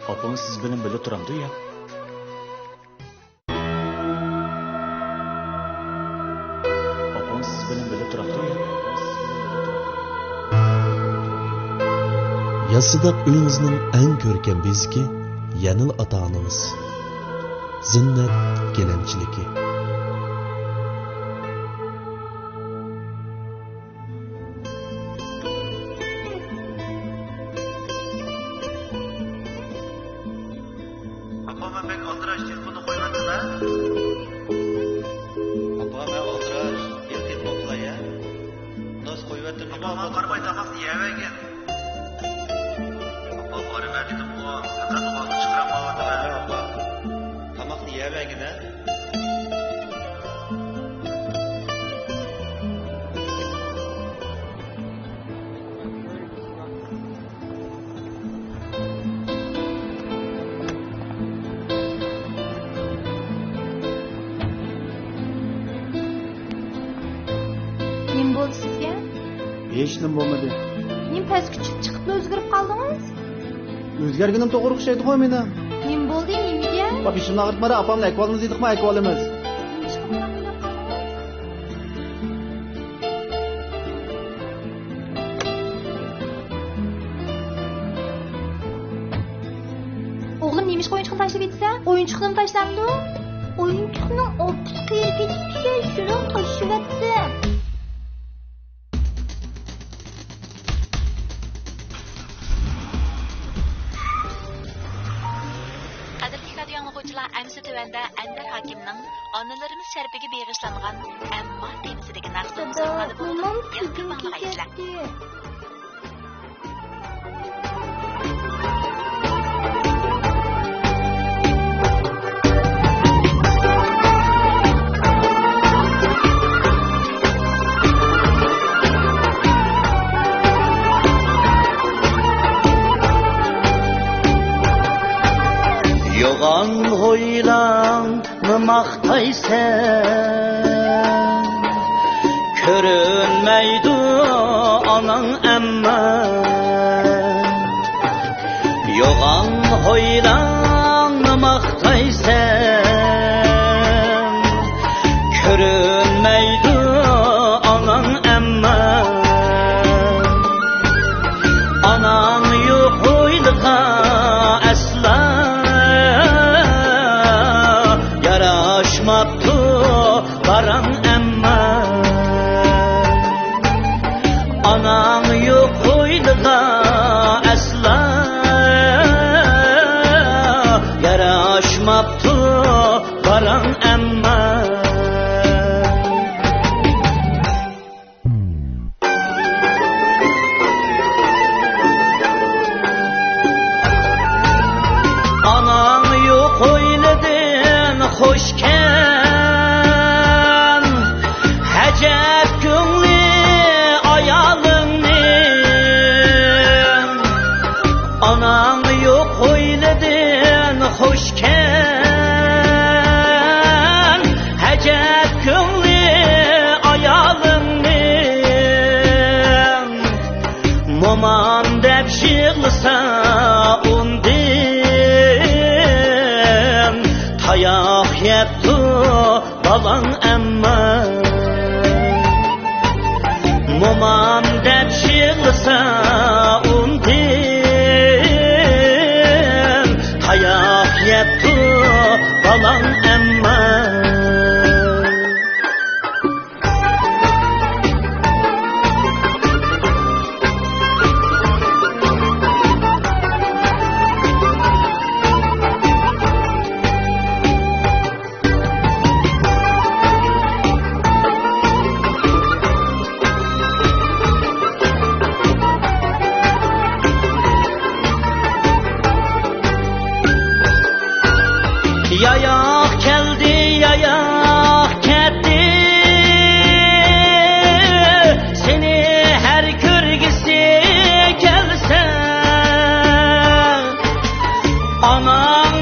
Opamız siz benim böyle turamdı ya. Opamız siz benim böyle turamdı ya. Yasidaq uyingizning eng ko'rkam beziki yanil ota-onamiz. Zinnat kelamchiligi. Apama ben altıraş telefonu koymadın ha? Apama ben altıraş telefonu okula ya. Nasıl koymadın? Apama karmay damak yiyemegen. Apama karmay dedim bu. Fakat onu çıkaramadı ha. Apama damak yiyemegen ha. Nima bo'ldi sizga? Hech nima bo'lmadi. Nima pastga chiqib o'zgarib qoldingiz? O'zgarganim to'g'ri o'xshaydi qo'y meni. Nima bo'ldi nimaga? Bak ishimni ag'ritmada opamni aytib edikmi aytib olamiz. O'g'lim nemish o'yinchiqni tashlab ketsa? O'yinchiqni tashlamdi. O'yinchiqning optik qiyilib ketibdi, shuni tashlabdi. Qadrli radio anglag'uvchilar, amsi tuvanda Anvar hokimning onalarimiz sharafiga bag'ishlangan ammo temisidagi naqdimiz orqali bo'ldi. Yaqin manglaysizlar. Yoğan hoylanı maqtaysan, körünmeydu anan emme. Yoğan hoylanı maqtaysan, körünmeydu anan emme. Anan yok hoylığa asla yaraşmaptı baran emme. Anan yok hoyluğa asla yaraşmaptı baran emme. Anan yok oyladın hoşken, hecep gönlü ayalının. Anan yok oyladın hoşken, hecep gönlü ayalının. Moman dep şığlısa tayak yeptu balan emme. Momam dep şığlısa tayak yeptu balan emme. Yayak geldi, yayak geldi. Seni her görgüsü gelse, anam